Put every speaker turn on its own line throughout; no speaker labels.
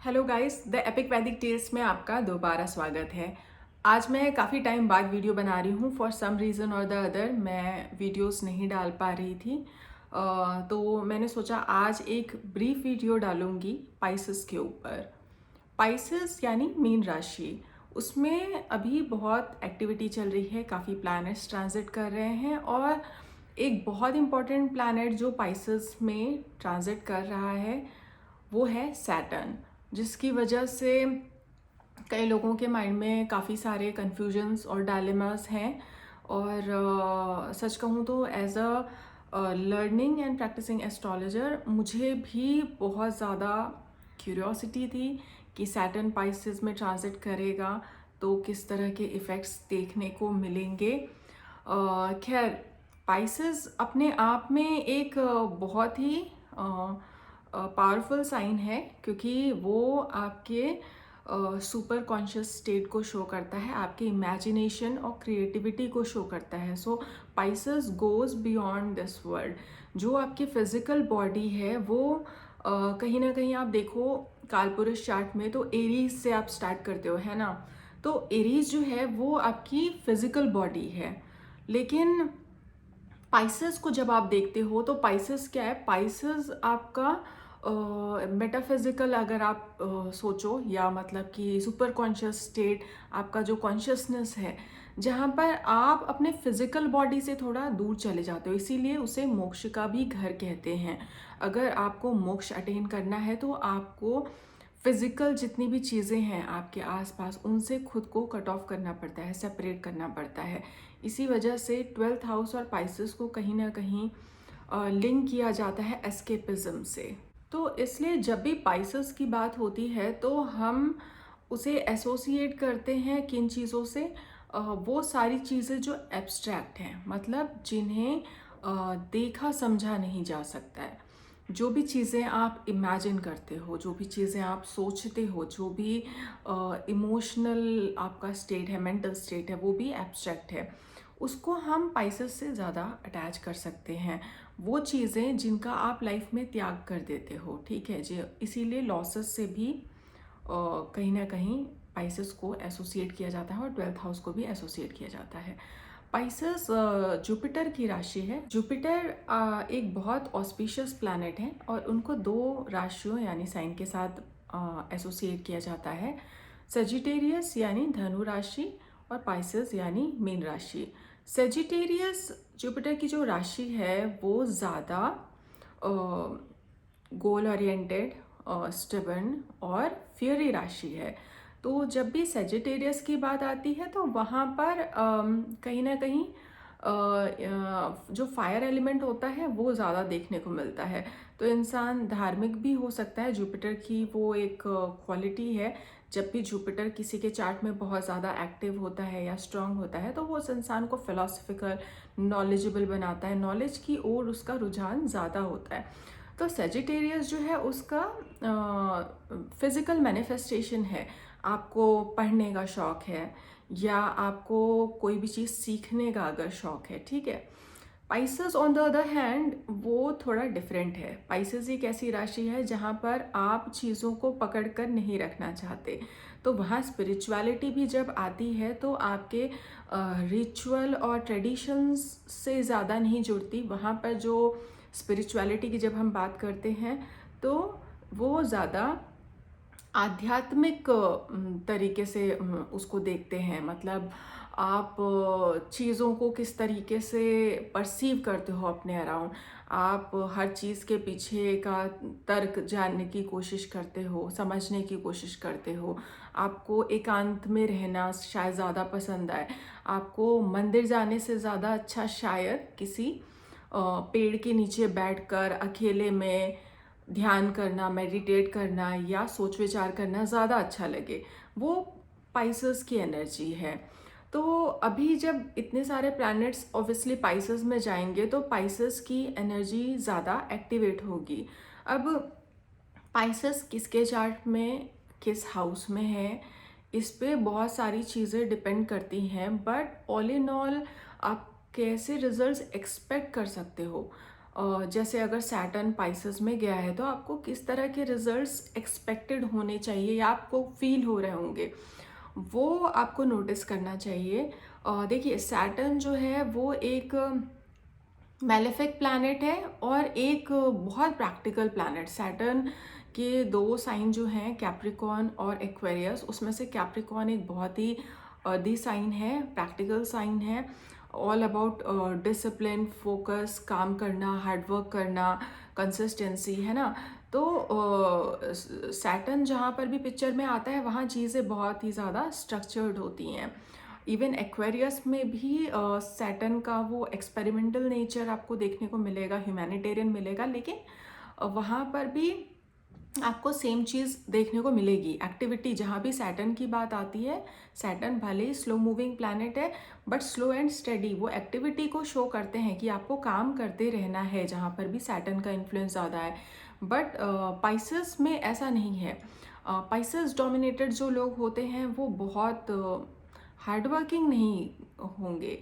Hello guys, the epic वैदिक tales में आपका दोबारा स्वागत है। आज मैं काफ़ी टाइम बाद वीडियो बना रही हूँ। फॉर सम रीज़न और द अदर मैं वीडियोस नहीं डाल पा रही थी। तो मैंने सोचा आज एक ब्रीफ वीडियो डालूंगी पाइसेस के ऊपर। पाइसेस यानी मीन राशि, उसमें अभी बहुत एक्टिविटी चल रही है, काफ़ी प्लैनेट्स ट्रांजिट कर रहे हैं और एक बहुत इम्पॉर्टेंट प्लैनेट जो पाइसेस में ट्रांजिट कर रहा है वो है सैटर्न, जिसकी वजह से कई लोगों के माइंड में काफ़ी सारे कन्फ्यूजन्स और डायलेमास हैं। और सच कहूँ तो as a learning and practicing astrologer मुझे भी बहुत ज़्यादा क्यूरियोसिटी थी कि सैटर्न पाइसेस में ट्रांजिट करेगा तो किस तरह के इफ़ेक्ट्स देखने को मिलेंगे। खैर, पाइसेस अपने आप में एक बहुत ही पावरफुल साइन है, क्योंकि वो आपके सुपर कॉन्शियस स्टेट को शो करता है, आपके इमेजिनेशन और क्रिएटिविटी को शो करता है। So pieces goes beyond this world. जो आपकी फिजिकल बॉडी है वो कहीं ना कहीं आप देखो कालपुरुष चार्ट में तो एरीज से आप स्टार्ट करते हो, है ना। तो एरीज जो है वो आपकी फिजिकल बॉडी है, लेकिन पाइसेस को जब आप देखते हो तो पाइसेस क्या है, पाइसेस आपका मेटाफिजिकल अगर आप सोचो, या मतलब कि सुपर कॉन्शियस स्टेट, आपका जो कॉन्शियसनेस है जहाँ पर आप अपने फिजिकल बॉडी से थोड़ा दूर चले जाते हो, इसीलिए उसे मोक्ष का भी घर कहते हैं। अगर आपको मोक्ष अटेन करना है तो आपको फिजिकल जितनी भी चीज़ें हैं आपके आसपास उनसे खुद को कट ऑफ करना पड़ता है, सेपरेट करना पड़ता है। इसी वजह से 12th हाउस और पाइसेस को कहीं ना कहीं लिंक किया जाता है एस्केपिज्म से। तो इसलिए जब भी पाइसेस की बात होती है तो हम उसे एसोसिएट करते हैं किन चीज़ों से, वो सारी चीज़ें जो एब्स्ट्रैक्ट हैं, मतलब जिन्हें देखा समझा नहीं जा सकता है। जो भी चीज़ें आप इमेजिन करते हो, जो भी चीज़ें आप सोचते हो, जो भी इमोशनल आपका स्टेट है, मेंटल स्टेट है, वो भी एब्स्ट्रैक्ट है। उसको हम पाइसेस से ज़्यादा अटैच कर सकते हैं। वो चीज़ें जिनका आप लाइफ में त्याग कर देते हो, ठीक है जी। इसीलिए लॉसेस से भी कहीं ना कहीं पाइसेस को एसोसिएट किया जाता है और 12th हाउस को भी एसोसिएट किया जाता है। पाइसेस जुपिटर की राशि है। जुपिटर एक बहुत ऑस्पिशियस प्लैनेट है और उनको दो राशियों यानी साइन के साथ एसोसिएट किया जाता है, सेजिटेरियस यानी धनु राशि और पाइसेस यानी मीन राशि। सेजिटेरियस जुपिटर की जो राशि है वो ज़्यादा गोल ओरिएंटेड, स्टबर्न और फियरी राशि है। तो जब भी सेजिटेरियस की बात आती है तो वहाँ पर कहीं ना कहीं जो फायर एलिमेंट होता है वो ज़्यादा देखने को मिलता है। तो इंसान धार्मिक भी हो सकता है, जुपिटर की वो एक क्वालिटी है। जब भी जुपिटर किसी के चार्ट में बहुत ज़्यादा एक्टिव होता है या स्ट्रांग होता है तो वो उस इंसान को फिलोसफिकल, नॉलेजेबल बनाता है, नॉलेज की ओर उसका रुझान ज़्यादा होता है। तो सेजिटेरियस जो है उसका फिजिकल मैनिफेस्टेशन है। आपको पढ़ने का शौक है या आपको कोई भी चीज़ सीखने का अगर शौक है, ठीक है। Pisces on the other hand वो थोड़ा डिफरेंट है। पाइसेस एक ऐसी राशि है जहाँ पर आप चीज़ों को पकड़ कर नहीं रखना चाहते, तो वहाँ स्पिरिचुअलिटी भी जब आती है तो आपके रिचुअल और ट्रेडिशंस से ज़्यादा नहीं जुड़ती। वहाँ पर जो स्पिरिचुअलिटी की जब हम बात करते हैं तो वो ज़्यादा आध्यात्मिक तरीके से उसको देखते हैं। मतलब आप चीज़ों को किस तरीके से परसीव करते हो अपने अराउंड, आप हर चीज़ के पीछे का तर्क जानने की कोशिश करते हो, समझने की कोशिश करते हो। आपको एकांत में रहना शायद ज़्यादा पसंद आए, आपको मंदिर जाने से ज़्यादा अच्छा शायद किसी पेड़ के नीचे बैठकर अकेले में ध्यान करना, मेडिटेट करना या सोच विचार करना ज़्यादा अच्छा लगे। वो पाइसेस की एनर्जी है। तो अभी जब इतने सारे प्लैनेट्स ऑब्वियसली पाइसेस में जाएंगे तो पाइसेस की एनर्जी ज़्यादा एक्टिवेट होगी। अब पाइसेस किसके चार्ट में किस हाउस में है, इस पे बहुत सारी चीज़ें डिपेंड करती हैं, बट ऑल इन ऑल आप कैसे रिजल्ट्स एक्सपेक्ट कर सकते हो। जैसे अगर सैटर्न पाइसेस में गया है तो आपको किस तरह के रिजल्ट्स एक्सपेक्टेड होने चाहिए या आपको फील हो रहे होंगे, वो आपको नोटिस करना चाहिए। देखिए सैटर्न जो है वो एक मैलेफिक प्लैनेट है और एक बहुत प्रैक्टिकल प्लैनेट। सैटर्न के दो साइन जो हैं कैप्रिकॉर्न और एक्वेरियस, उसमें से कैप्रिकॉर्न एक बहुत ही अर्दी साइन है, प्रैक्टिकल साइन है, ऑल अबाउट डिसिप्लिन, फोकस, काम करना, हार्डवर्क करना, कंसिस्टेंसी, है ना। तो सैटर्न जहाँ पर भी पिक्चर में आता है वहाँ चीज़ें बहुत ही ज़्यादा स्ट्रक्चर्ड होती हैं। इवन एक्वेरियस में भी सैटर्न का वो एक्सपेरिमेंटल नेचर आपको देखने को मिलेगा, ह्यूमैनिटेरियन मिलेगा, लेकिन वहाँ पर भी आपको सेम चीज़ देखने को मिलेगी। एक्टिविटी जहाँ भी सैटर्न की बात आती है, सैटर्न भले ही स्लो मूविंग प्लैनेट है बट स्लो एंड स्टेडी वो एक्टिविटी को शो करते हैं कि आपको काम करते रहना है, जहाँ पर भी सैटर्न का इन्फ्लुएंस ज़्यादा है। बट पाइसेस में ऐसा नहीं है। पाइसेस डोमिनेटेड जो लोग होते हैं वो बहुत हार्डवर्किंग नहीं होंगे,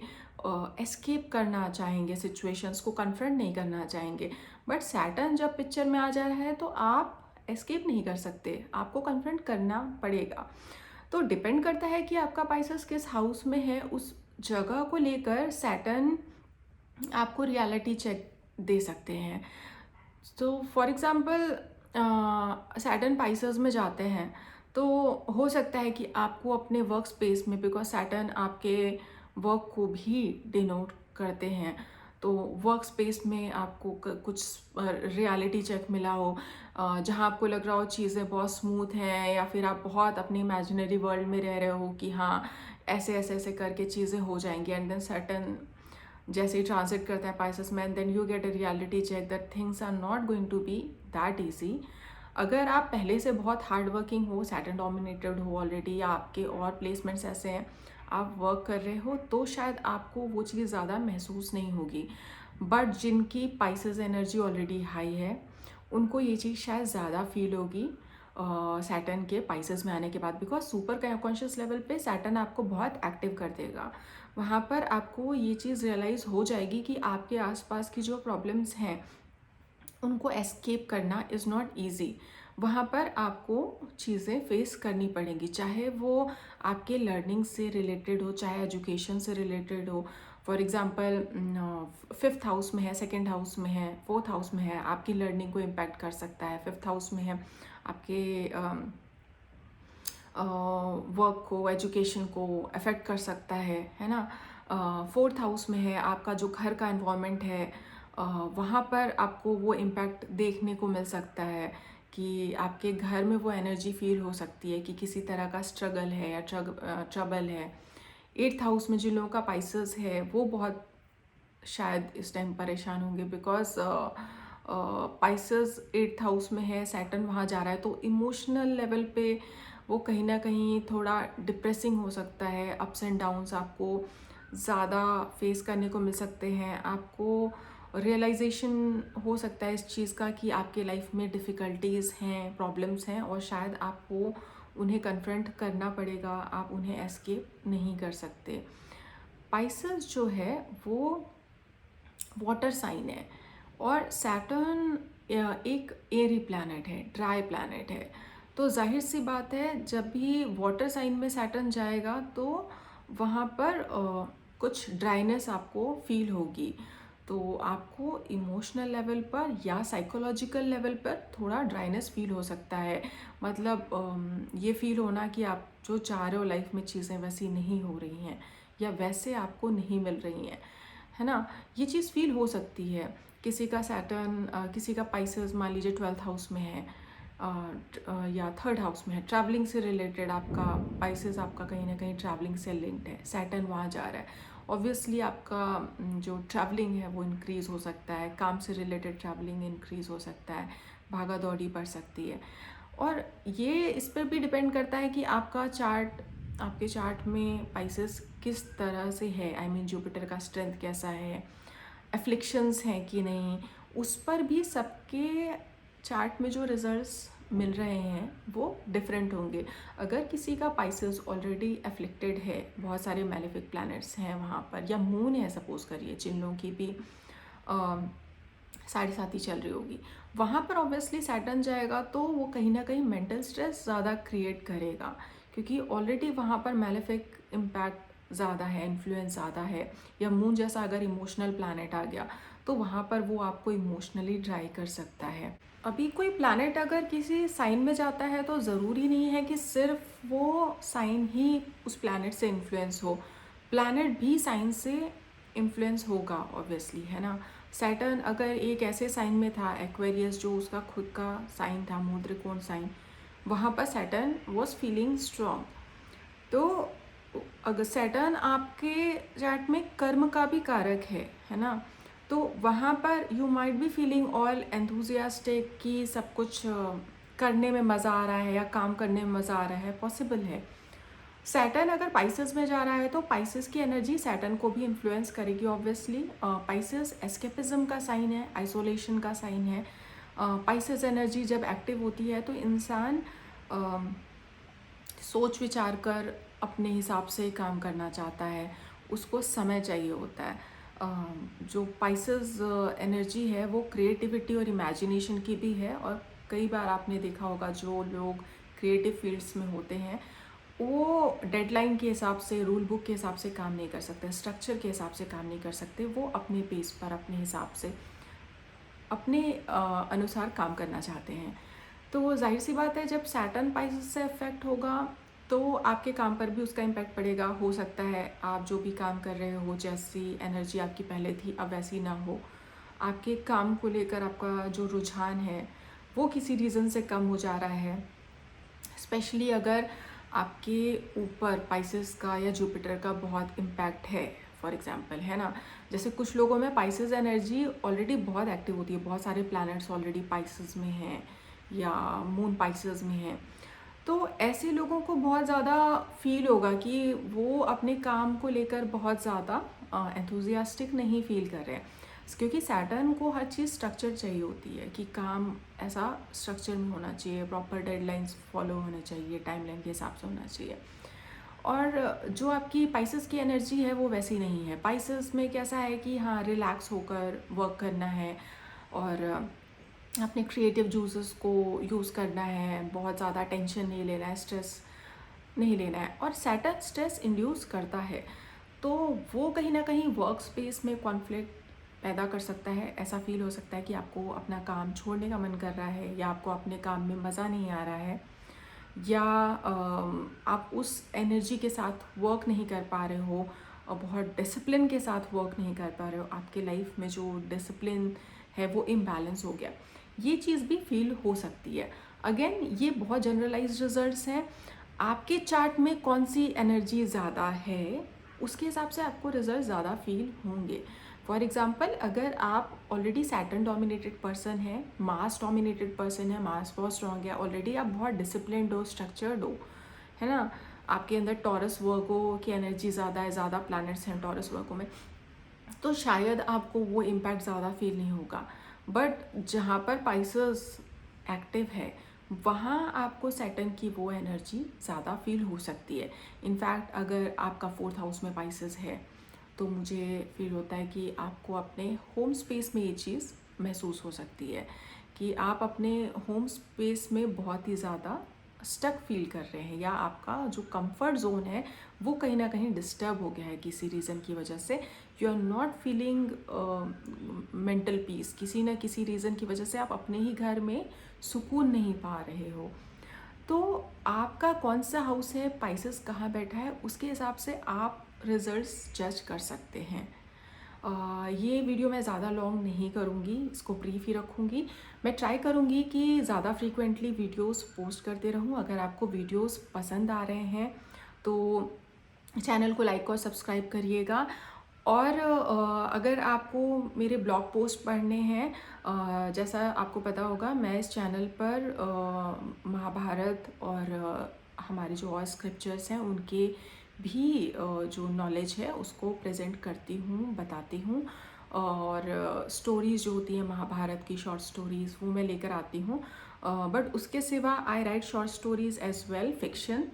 एस्केप करना चाहेंगे, सिचुएशंस को कन्फ्रंट नहीं करना चाहेंगे। बट सैटर्न जब पिक्चर में आ जा रहा है तो आप एस्केप नहीं कर सकते, आपको कन्फ्रंट करना पड़ेगा। तो डिपेंड करता है कि आपका पाइसेस किस हाउस में है, उस जगह को लेकर सैटर्न आपको रियलिटी चेक दे सकते हैं। तो फॉर एग्ज़ाम्पल सैटर्न पाइसेस में जाते हैं तो हो सकता है कि आपको अपने वर्क स्पेस में, बिकॉज सैटर्न आपके वर्क को भी डिनोट करते हैं, तो वर्क स्पेस में आपको कुछ रियलिटी चेक मिला हो, जहाँ आपको लग रहा हो चीज़ें बहुत स्मूथ हैं, या फिर आप बहुत अपने इमेजिनरी वर्ल्ड में रह रहे हो कि हाँ ऐसे ऐसे ऐसे करके चीज़ें हो जाएंगी, एंड देन सैटर्न जैसे ही ट्रांसिट करता है पाइसेस में, then you get a reality check that things are not going to be that easy. अगर आप पहले से बहुत हार्ड वर्किंग हो, सैटर्न डोमिनेटेड हो ऑलरेडी, या आपके और प्लेसमेंट्स ऐसे हैं, आप वर्क कर रहे हो, तो शायद आपको वो चीज़ ज़्यादा महसूस नहीं होगी। बट जिनकी पाइसेस एनर्जी ऑलरेडी हाई है उनको ये चीज़ शायद ज़्यादा फील होगी सैटर्न के पाइसेस में आने के बाद, बिकॉज सुपर कॉन्शियस लेवल पे सैटर्न आपको बहुत एक्टिव कर देगा। वहाँ पर आपको ये चीज़ रियलाइज़ हो जाएगी कि आपके आसपास की जो प्रॉब्लम्स हैं उनको एस्केप करना इज़ नॉट ईजी। वहाँ पर आपको चीज़ें फेस करनी पड़ेंगी, चाहे वो आपके लर्निंग से रिलेटेड हो, चाहे एजुकेशन से रिलेटेड हो। फॉर एग्ज़ाम्पल 5th हाउस में है, 2nd हाउस में है, 4th हाउस में है, आपकी लर्निंग को इम्पैक्ट कर सकता है। 5th हाउस में है आपके वर्क को, एजुकेशन को अफेक्ट कर सकता है ना। 4th हाउस में है आपका जो घर का एनवायरनमेंट है, वहाँ पर आपको वो इम्पैक्ट देखने को मिल सकता है कि आपके घर में वो एनर्जी फील हो सकती है कि किसी तरह का स्ट्रगल है या ट्रबल है। 8th हाउस में जिन लोगों का पाइसेस है वो बहुत शायद इस टाइम परेशान होंगे, बिकॉज पाइसेस 8th हाउस में है, सैटर्न वहाँ जा रहा है, तो इमोशनल लेवल पे वो कहीं ना कहीं थोड़ा डिप्रेसिंग हो सकता है। अप्स एंड डाउन्स आपको ज़्यादा फेस करने को मिल सकते हैं। आपको रियलाइजेशन हो सकता है इस चीज़ का कि आपके लाइफ में डिफ़िकल्टीज़ हैं, प्रॉब्लम्स हैं, और शायद आपको उन्हें कन्फ्रंट करना पड़ेगा, आप उन्हें एस्केप नहीं कर सकते। पाइसेस जो है वो वाटर साइन है, और सैटर्न एक एरी प्लैनेट है, ड्राई प्लैनेट है। तो जाहिर सी बात है जब भी वाटर साइन में सैटर्न जाएगा तो वहाँ पर कुछ ड्राइनेस आपको फील होगी। तो आपको इमोशनल लेवल पर या साइकोलॉजिकल लेवल पर थोड़ा ड्राइनेस फील हो सकता है। मतलब ये फील होना कि आप जो चाह रहे हो लाइफ में चीज़ें वैसी नहीं हो रही हैं, या वैसे आपको नहीं मिल रही हैं, है ना। ये चीज़ फील हो सकती है। किसी का सैटर्न, किसी का पाइसेस मान लीजिए 12th हाउस में है, या 3rd हाउस में है, ट्रैवलिंग से रिलेटेड आपका पाइसेस, आपका कहीं ना कहीं ट्रैवलिंग से लिंक्ड है, सैटर्न वहाँ जा रहा है, ऑब्वियसली आपका जो ट्रैवलिंग है वो इंक्रीज़ हो सकता है, काम से रिलेटेड ट्रैवलिंग इंक्रीज़ हो सकता है, भागा दौड़ी बढ़ सकती है। और ये इस पर भी डिपेंड करता है कि आपका चार्ट, आपके चार्ट में पाइसेस किस तरह से है, आई मीन जुपिटर का स्ट्रेंथ कैसा है, एफ्लिक्शंस हैं कि नहीं, उस पर भी सबके चार्ट में जो रिजल्ट्स मिल रहे हैं वो डिफरेंट होंगे। अगर किसी का पाइसेस ऑलरेडी एफ्लिक्टेड है, बहुत सारे मैलेफिक प्लैनेट्स हैं वहाँ पर, या मून है सपोज करिए, जिन लोगों की भी साढ़े 7 ही चल रही होगी, वहाँ पर ऑब्वियसली सैटर्न जाएगा तो वो कहीं ना कहीं मेंटल स्ट्रेस ज़्यादा क्रिएट करेगा, क्योंकि ऑलरेडी वहाँ पर मैलेफिक इम्पैक्ट ज़्यादा है, इन्फ्लुएंस ज़्यादा है। या मून जैसा अगर इमोशनल प्लैनेट आ गया तो वहाँ पर वो आपको इमोशनली ड्राई कर सकता है। अभी कोई प्लैनेट अगर किसी साइन में जाता है तो ज़रूरी नहीं है कि सिर्फ वो साइन ही उस प्लैनेट से इन्फ्लुएंस हो, प्लैनेट भी साइन से इन्फ्लुएंस होगा ऑब्वियसली, है ना। सैटर्न अगर एक ऐसे साइन में था, एक्वेरियस, जो उसका खुद का साइन था, मून त्रिकोण साइन, वहाँ पर सैटर्न वॉज फीलिंग स्ट्रॉन्ग। तो अगर सैटर्न आपके चार्ट में कर्म का भी कारक है ना, तो वहाँ पर you might be feeling all enthusiastic कि सब कुछ करने में मज़ा आ रहा है या काम करने में मज़ा आ रहा है, पॉसिबल है। सैटर्न अगर पाइसेस में जा रहा है तो पाइसेस की एनर्जी सैटर्न को भी इन्फ्लुएंस करेगी ऑब्वियसली। पाइसेस एस्केपिज्म का साइन है, आइसोलेशन का साइन है। पाइसेस एनर्जी जब एक्टिव होती है तो इंसान सोच विचार कर अपने हिसाब से काम करना चाहता है, उसको समय चाहिए होता है। जो पाइसेस एनर्जी है वो क्रिएटिविटी और इमेजिनेशन की भी है, और कई बार आपने देखा होगा जो लोग क्रिएटिव फील्ड्स में होते हैं वो डेडलाइन के हिसाब से, रूल बुक के हिसाब से काम नहीं कर सकते, स्ट्रक्चर के हिसाब से काम नहीं कर सकते, वो अपने पेस पर, अपने हिसाब से, अपने अनुसार काम करना चाहते हैं। तो जाहिर सी बात है जब सैटर्न पाइसेस से अफेक्ट होगा तो आपके काम पर भी उसका इम्पैक्ट पड़ेगा। हो सकता है आप जो भी काम कर रहे हो, जैसी एनर्जी आपकी पहले थी अब वैसी ना हो, आपके काम को लेकर आपका जो रुझान है वो किसी रीज़न से कम हो जा रहा है। स्पेशली अगर आपके ऊपर पाइसेस का या जुपिटर का बहुत इम्पैक्ट है, फॉर एग्जांपल, है ना। जैसे कुछ लोगों में पाइसेस एनर्जी ऑलरेडी बहुत एक्टिव होती है, बहुत सारे प्लैनेट्स ऑलरेडी पाइसेस में हैं या मून पाइसेस में है, तो ऐसे लोगों को बहुत ज़्यादा फील होगा कि वो अपने काम को लेकर बहुत ज़्यादा एंथुजियास्टिक नहीं फील कर रहे हैं, क्योंकि सैटर्न को हर चीज़ स्ट्रक्चर चाहिए होती है कि काम ऐसा स्ट्रक्चर में होना चाहिए, प्रॉपर डेडलाइंस फॉलो होने चाहिए, टाइमलाइन के हिसाब से होना चाहिए। और जो आपकी पाइसेस की एनर्जी है वो वैसी नहीं है। पाइसेस में कैसा है कि हाँ, रिलैक्स होकर वर्क करना है और अपने क्रिएटिव जूसेस को यूज़ करना है, बहुत ज़्यादा टेंशन नहीं लेना है, स्ट्रेस नहीं लेना है। और सैटर्न स्ट्रेस इंड्यूस करता है, तो वो कहीं ना कहीं वर्क स्पेस में कॉन्फ्लिक्ट पैदा कर सकता है। ऐसा फील हो सकता है कि आपको अपना काम छोड़ने का मन कर रहा है, या आपको अपने काम में मज़ा नहीं आ रहा है, या आप उस एनर्जी के साथ वर्क नहीं कर पा रहे हो और बहुत डिसिप्लिन के साथ वर्क नहीं कर पा रहे हो, आपके लाइफ में जो डिसिप्लिन है वो इम्बैलेंस हो गया, ये चीज़ भी फील हो सकती है। अगेन ये बहुत जनरलाइज्ड रिजल्ट्स हैं, आपके चार्ट में कौन सी एनर्जी ज़्यादा है उसके हिसाब से आपको रिजल्ट ज़्यादा फील होंगे। फॉर एग्जाम्पल, अगर आप ऑलरेडी सैटर्न डोमिनेटेड पर्सन है, मास डोमिनेटेड पर्सन है, मास बहुत स्ट्रॉन्ग है, ऑलरेडी आप बहुत डिसिप्लिन्ड हो, स्ट्रक्चर्ड हो, है ना, आपके अंदर टॉरस वर्गो की एनर्जी ज़्यादा है, ज़्यादा प्लैनेट्स हैं टॉरस वर्गो में, तो शायद आपको वो इम्पैक्ट ज़्यादा फील नहीं होगा। बट जहाँ पर पाइसेस एक्टिव है वहाँ आपको सैटर्न की वो एनर्जी ज़्यादा फील हो सकती है। इनफैक्ट अगर आपका 4th हाउस में पाइसेस है तो मुझे फील होता है कि आपको अपने होम स्पेस में ये चीज़ महसूस हो सकती है कि आप अपने होम स्पेस में बहुत ही ज़्यादा स्टक फील कर रहे हैं, या आपका जो कंफर्ट जोन है वो कहीं ना कहीं डिस्टर्ब हो गया है किसी रीज़न की वजह से। You are not feeling mental peace, किसी ना किसी रीज़न की वजह से आप अपने ही घर में सुकून नहीं पा रहे हो। तो आपका कौन सा हाउस है, पाइसेस कहाँ बैठा है, उसके हिसाब से आप रिजल्ट्स जज कर सकते हैं। ये वीडियो मैं ज़्यादा लॉन्ग नहीं करूँगी, इसको ब्रीफ ही रखूँगी। मैं ट्राई करूँगी कि ज़्यादा फ्रीक्वेंटली वीडियोस पोस्ट करते रहूँ। अगर आपको वीडियोस पसंद आ रहे हैं तो चैनल को लाइक और सब्सक्राइब करिएगा। और अगर आपको मेरे ब्लॉग पोस्ट पढ़ने हैं, जैसा आपको पता होगा मैं इस चैनल पर महाभारत और हमारे जो और स्क्रिप्चर्स हैं उनके भी जो नॉलेज है उसको प्रेजेंट करती हूँ, बताती हूँ। और स्टोरीज़ जो होती हैं महाभारत की, शॉर्ट स्टोरीज़, वो मैं लेकर आती हूँ। बट उसके सिवा I write short stories as well, fiction.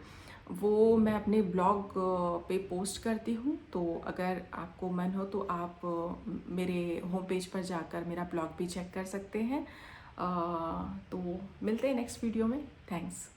वो मैं अपने ब्लॉग पे पोस्ट करती हूँ। तो अगर आपको मन हो तो आप मेरे होम पेज पर जाकर मेरा ब्लॉग भी चेक कर सकते हैं। तो मिलते हैं नेक्स्ट वीडियो में। थैंक्स।